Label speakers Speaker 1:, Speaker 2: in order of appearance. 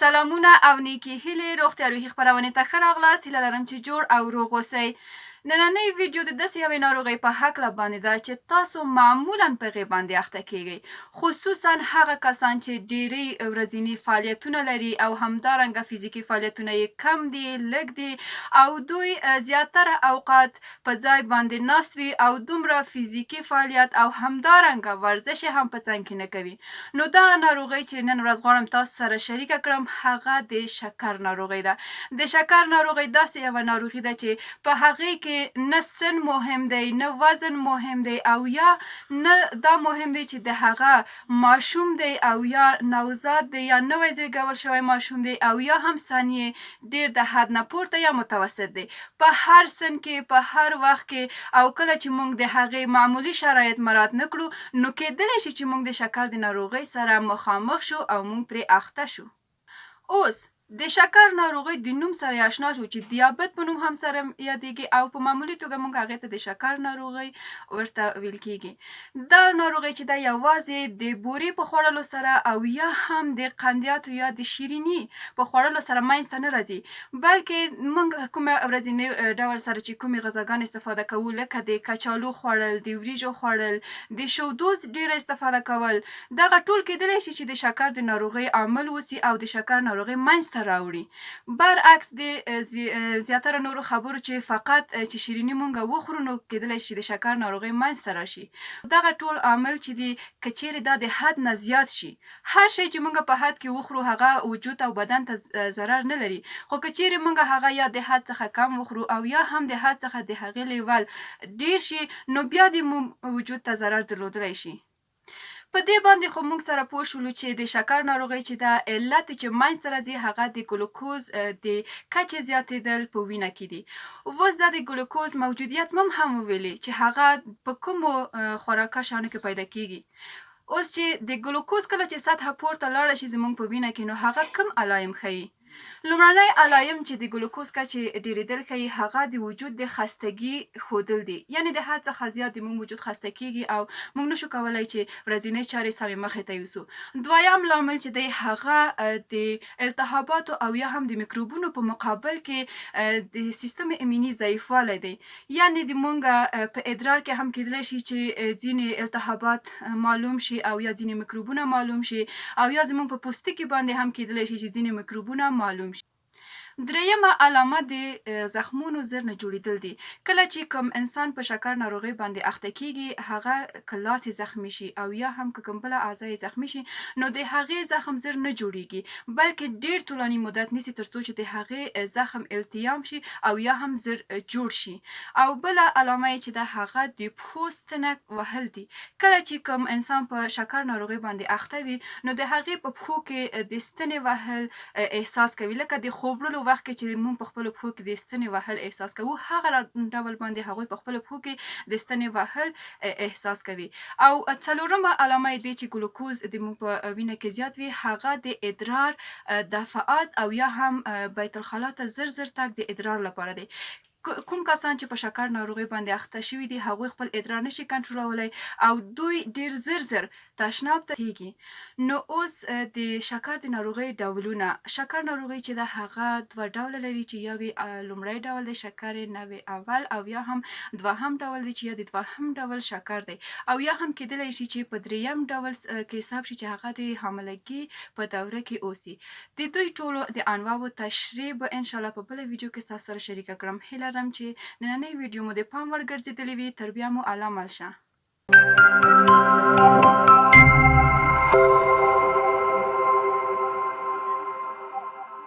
Speaker 1: سلامونه او نیکې هیلې روغتیا روحي خپرونې ته ښه راغلاست. هیله لرم چې جوړ او روغ اوسئ. نننۍ ویډیو د داسې یوې ناروغۍ په هکله باندې ده چې تاسو معمولا په هغې باندې اخته کیږئ، خصوصا هغه کسان چې ډیری ورځني فعالیتونه لري او همدارنګه فزیکي فعالیتونه یې کم دي، لږ دي او دوی زیاتره اوقات په ځای باندې ناست وي او دومره فزیکي فعالیت او همدارنګه ورزش یې هم په څنګ کې نه کوي. نو دغه ناروغۍ چې نن ورځ غواړم تاسو سره شریکه کړم هغه د شکر ناروغۍ ده. د شکر ناروغۍ داسې یوه ناروغي ده چې په هغې کې نه سن مهم دی، نه وزن مهم دی او یا نه دا مهم دی چې د هغه ماشوم دی او یا نوزاد دی یا نوی زیږول شوی ماشوم دی او یا هم سن یې ډېر د حد نه پورته یا متوسط دی. په هر سن کې، په هر وخت کې او کله چې موږ د هغې معمولي شرایط مراعات نه کړو نو کیدلی شي چې موږ د شکر د ناروغۍ سره مخامخ شو او موږ پرې اخته شو. اوس د شکر ناروغۍ د نوم سره آشنا شو چې دیابت په نوم هم سره یادېږي او په معمولي توګه موږ هغې ته د شکر ناروغۍ ورته ویل کېږي. دا ناروغۍ چې ده یوازې د بورې په خوړلو سره او یا هم د قندیاتو یا د شیریني په خوړلو سره منځته نه راځي، بلکې موږ کومه ورځني ډول سره چې کومې غذاګانې استفاده کوو لکه د کچالو خوړل، د وریجو خوړل، د شودو ډېره استفاده کول، دغه ټول کیدلی شي چې د شکر د ناروغۍ عامل اوسي او د شکر ناروغۍ منځته راوړي. برعکس د زیاتره نورو خبرو چې فقط چې شیریني مونږ وخورو نو کیدلی شي د شکر ناروغۍ منځته راشي. دغه ټول عامل چې دی که چیرې دا د حد نه زیات شي، هر شی چې مونږ په حد کې وخورو هغه وجود او بدن ته ضرر نه لري، خو که چیرې مونږ هغه یا د حد څخه کم وخورو او یا هم د حد څخه د هغې لیول ډیر شي نو بیا د وجود ته ضرر درلودلی شي. په دې باندې خو موږ سره پوه شولو چې د شکر ناروغۍ چې ده علت چې منځته راځي هغه د ګلوکوز د کچې زیاتېدل په وینه کې دي. اوس دا د ګلوکوز موجودیت هم وویلې چې هغه په کومو خوراکه شیانو کې پیدا کېږي. اوس چې د ګلوکوز کله چې سطحه پورته لاړه شي زموږ په وینه کې نو هغه کوم علایم ښیي. لومړنی علایم چې د ګلوکوز کچې ډېرېدل ښیي هغه د وجود د خستګي ښودل دي، یعنې د حد څخه زیات د موږ وجود خسته کېږي او موږ نشو کولی چې ورځنۍ چارې سمې مخې ته یوسو. دویم لامل چې دی هغه د التهاباتو او یا هم د میکروبونو په مقابل کې د سیستم ایمني ضعیفوالی دی، یعنې د موږ په ادرار کې هم کیدلی شي چې ځینې التهابات معلوم شي او یا ځینې میکروبونه معلوم شي او یا زموږ په پوستکي باندې هم کیدلی شي چې ځینې میکروبونه معلوم شي. دریمه علامه د زخمونو زر نه جوړېدل دي. کله چې کوم انسان په شکر ناروغۍ باندې اخته کېږي هغه که لاس یې زخمي شي او یا هم که کوم بله اعضا یې زخمي شي نو د هغې زخم زر نه جوړېږي، بلکې ډېر طولاني مدت نیسي تر څو چې د هغې زخم التیام شي او یا هم زر جوړ شي. او بله علامه یې چې ده هغه د پښو ستنه وهل دي. کله چې کوم انسان په شکر ناروغۍ باندې اخته وي نو د هغې په پښو کې د ستنې وهل احساس کوي، لکه د خوبړلو وخت کې چې موږ په خپلو پښو کې د ستنې وهل احساس کوو هغه ډول باندې هغوی په خپلو پښو کې د ستنې وهل احساس کوي. او څلورمه علامه یې دی چې ګلوکوز د موږ په وینه کې زیات وي هغه د ادرار دفعات او یا هم بیت الخلا ته زر تګ د ادرار لپاره دی. کوم کسان چې په شکر ناروغۍ باندې اخته شوي دي هغوی خپل ادرار نشي کنټرولولی او دوی ډېر زر تشناب ته کېږي. نو اوس د شکر د ناروغۍ ډولونه. شکر ناروغۍ چې ده هغه دوه ډوله لري چې یو لومړی ډول د شکر نوع اول او یا هم دوهم ډول دی چې یا د دوهم ډول شکر دی او یا هم کیدلی شي چې په دریم ډول کې حساب شي چې هغه د حاملګي په دوره کې اوسي. د دوی ټولو د انواعو تشریح به انشاءالله په بله ویډیو کې ستاسو سره شریکه کړم. هیله لرم چې نننۍ ویډیو مو د پام وړ ګرځېدلې وي. تر بیا مو الله مل شه.